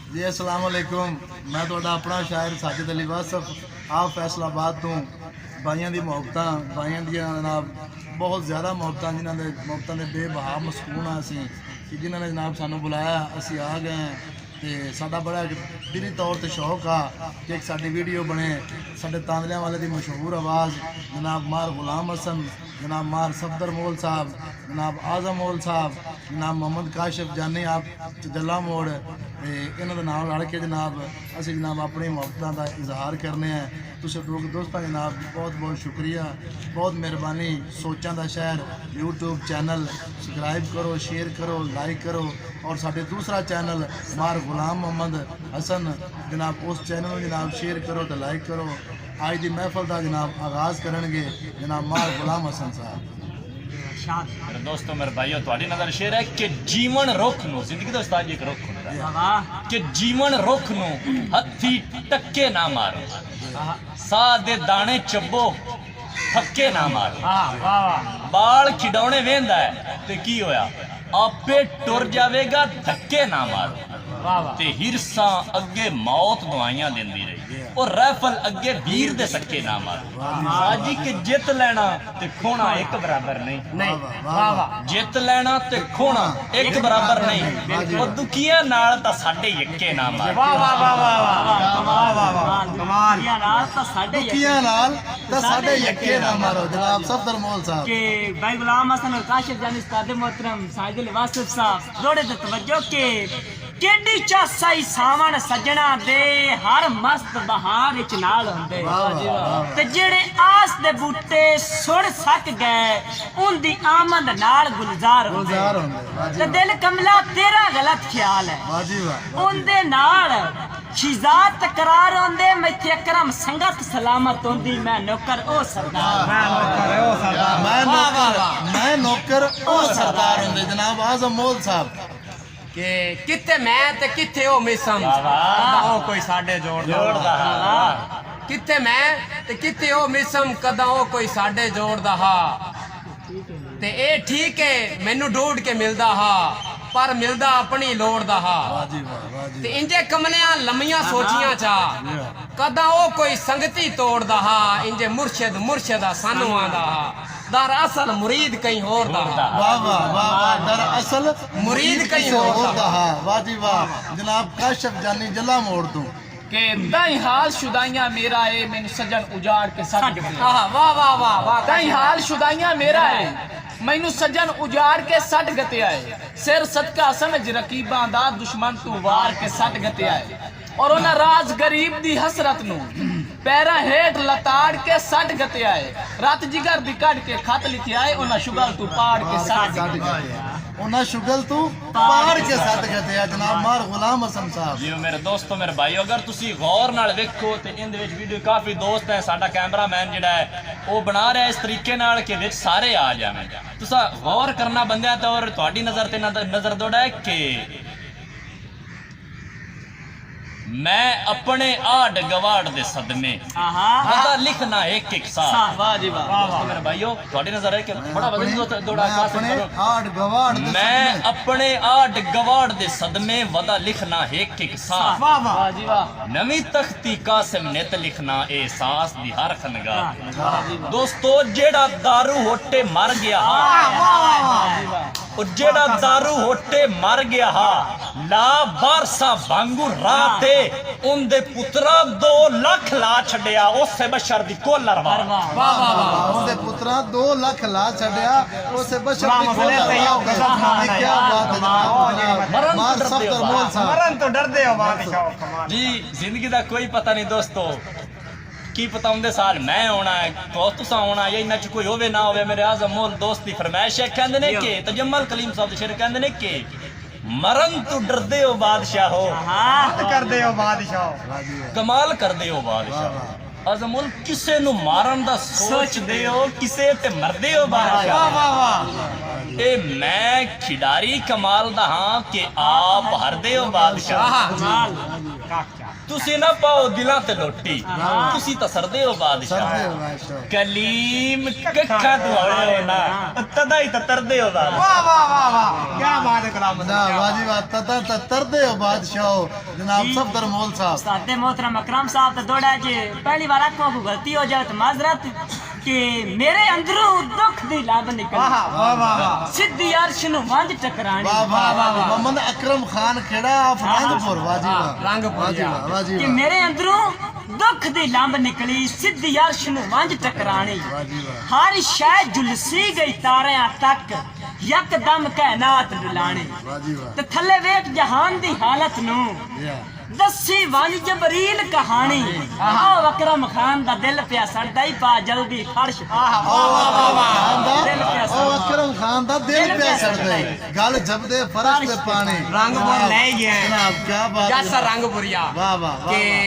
जी अस्सलाम वालेकुम। मैं तुहाडा अपना शायर साजिद अली वासफ आप फैसलाबाद तो भाइयों की मुहब्बत भाइयों दी जनाब बहुत ज़्यादा मुहब्बत जिन्होंने मुहब्बतों के बेबहा मसकून हाँ असी कि जिन्होंने जनाब सानू बुलाया असी आ गए हैं तो साडा बड़ा दिली तौर पर शौक आ कि एक साडी वीडियो बने साडे तांदलियां वाले की मशहूर आवाज़ जनाब मार गुलाम हसन जनाब मार सफदर मोल साहब जनाब आज़म मोल साहब जनाब मोहम्मद काशिफ जानी आप जला मोड़ इन्होंने नाम लड़ के जनाब असी जनाब अपनी मुहब्बतों का इजहार करने हैं। तुम लोग दोस्तों जनाब बहुत बहुत शुक्रिया बहुत मेहरबानी। सोचा का शहर यूट्यूब चैनल सब्सक्राइब करो शेयर करो लाइक करो और साढ़े दूसरा चैनल मार गुलाम मोहम्मद हसन जनाब उस चैनल में जनाब शेयर करो तो लाइक करो। आज की महफल का जनाब आगाज़ करेंगे जनाब मार गुलाम हसन साहब। मेरे दोस्तों मेरे भाइयों थोड़ी नजर शेर है कि जीवन रुख नो जिंदगी तो उस्ताद जी एक रुख होता कि जीवन रुख नो हथी टक्के ना मारो सा दे दाने चब्बो थक्के ना मारो बाल खिडौने वेंदा है ते की होया आपे टुर जावेगा धक्के ना मारो ते हिरसा अगे मौत दुआइयां देंदी रही और राइफल अगे वीर दे सके ना मारो साजी के जित लेना ते खोना एक बराबर नहीं जित लेना ते खोना एक बराबर नहीं और दुखियां नाल ता साडे यक्के ना मारो दुखियां नाल ता साडे यक्के ना मारो जनाब सफदर मोल साहब के भाई गुलाम हसन और काशिफ जानी उस्ताद मोहतरम साजिद अली वासफ साहब जोड़े ते तवज्जो के केडी चासाई सावन सजना दे हर मस्त बहार विच नाल हुंदे ते जेड़े आस दे बूटे सुण सक गए उनदी आमद नाल गुलजार हुंदे ते दिल कमला तेरा गलत ख्याल है उनदे नाल शिजात तकरार होंदे मैथे अकरम संगत सलामत होंदी मैं नौकर ओ सरदार मैं नौकर ओ सरदार होंदे जनाब आज़म मोल साहब के किथे मैं ते किथे ओ मिसम ओ कोई साडे जोड़दा किथे मैं ते किथे ओ मिसम कदा ओ कोई साडे जोड़दा हा ते ए ठीक है मैनू ढूंढ के मिलदा हा पर मिलदा अपनी लोड़ दा हा ते इंजे कमलियां लम्मियां सोचियां चा कदा ओ कोई संगती तोड़दा हा इंजे मुर्शिद मुर्शिदा सानू आंदा हा दर असल मुरीद कहीं होर दा वाह वाह वाह वाह दर असल मुरीद कहीं होर दा वाह जी वाह जनाब काशिफ जानी जला मोड़ तो के दाई हाल शुदाइयां मेरा है मैंने सजन उजाड़ के सट वाह वाह वाह वाह दाई हाल शुदाइयां मेरा है मैनू सजन उजाड़ के सट गते आए सिर सदका समझ रकीबां दा दुश्मन तू वार के सट गते आए और उन्हें राज गरीब दी हसरत नू पैरा हेठ लताड़ के सट गते आए रात जिगर दी कट के खत लिखे आए उन्हें शुगल तू पाड़ के सट गते उन्हें शुगल तू पाड़ के सट गते जनाब मार गुलाम हसन साहब जी मेरे दोस्तों मेरे भाइयों अगर तुसी गौर नाल देखो ते इंदे विच वीडियो काफी दोस्त है साडा कैमरामैन जिहड़ा है वो बना रहा है इस तरीके नाल कि विच सारे आ जावें तुसा गौर करना बंदियां ते और तुहाडी नजर ते नजर दोड़ा है कि मैं अपने आड़ गवाड़ दे सदमे वदा लिखना एक एक साथ वाह जी वाह मेरे भाइयों थोड़ी नजर है कि बड़ा वजन दौड़ा अपने आड़ गवाड़ मैं अपने आड़ गवाड़ दे सदमे वदा लिखना एक एक साथ वाह जी वाह नवी तख्ती कासिम नित लिखना एहसास दी हर खनगा दोस्तों जेड़ा दारू होटे मर गया और जेड़ा दारू होटे मर गया हा ला बारसा वांगू राते उनदे पुत्रा 2 लाख ला छड़िया उसे बशर दी कोलर वार उनदे पुत्रा 2 लाख ला छड़िया उसे बशर दी कोलर क्या बात है मार सफदर मोल साहब मरन तो डरदे हो बादशाह जी जिंदगी दा कोई पता नहीं दोस्तों की पता उनके साल मैं आना है तो तुसा आना या इन्ना च कोई होवे ना होवे मेरे आज़म मोल दोस्त दी फरमाइश है कहंदे ने कि तजम्मल कलीम साहब दे शेर कहंदे ने कि मरन तो डरदे हो बादशाह हो कर दे हो बादशाह कमाल कर दे हो बादशाह ਅਜ਼ਮੁਲ ਕਿਸੇ ਨੂੰ ਮਾਰਨ ਦਾ ਸੋਚਦੇ ਹੋ ਕਿਸੇ ਤੇ ਮਰਦੇ ਹੋ ਬਾਦਸ਼ਾਹ ਵਾਹ ਵਾਹ ਇਹ ਮੈਂ ਖਿਡਾਰੀ ਕਮਾਲ ਦਾ ਹਾਂ ਕਿ ਆਪ ਹਰਦੇ ਹੋ ਬਾਦਸ਼ਾਹ ਤੁਸੀਂ ਨਾ ਪਾਓ ਦਿਲਾਂ ਤੇ ਲੋਟੀ ਤੁਸੀਂ ਤਾਂ ਸਰਦੇ ਹੋ ਬਾਦਸ਼ਾਹ ਸਰਦੇ ਹੋ ਬਾਦਸ਼ਾਹ ਕਲੀਮ ਕੱਖਾਂ ਦੁਆਲੇ ਹੋ ਨਾ ਤਦਾ ਹੀ ਤਾਂ ਤਰਦੇ ਹੋ ਬਾਦਸ਼ਾਹ ਨਾ ਵਾਜੀ ਵਾਹ ਤਤਾ ਤਰਦੇ ਹੋ ਬਾਦਸ਼ਾਹ जनाब सफदर मोल साहब उस्ताद मोहतरम अकरम साहब तो दौड़ा जे पहली बार आंखों को गलती हो जाए तो माजरत कि मेरे अंदरों दुख दी लब निकल सिद्धी अर्श नु वंज टकरानी वाह वाह वाह मोहम्मद अकरम खान खेड़ा आप रंगपुर वाजी वाह रंगपुर वाजी वाह वाजी कि वाह मेरे अंदरों दुख दी लंब निकली सिद्धी अर्श नु वंज टकरानी वाजी वाह हर शय जुलसी गई तारियां तक यकदम कायनात डुलानी वाजी वाह ते थल्ले वेख जहान दी हालत नु या दसी वंज जबरील कहानी आओ अकरम खान दा दिल पिया सड़दा ही पा जल्दी फर्श ओ अकरम खान दा दिल पे सड़दे गल जबदे फर्श ते पानी रंगपुर ले गए जनाब क्या बात जैसा रंगपुरिया वाह वाह वाह के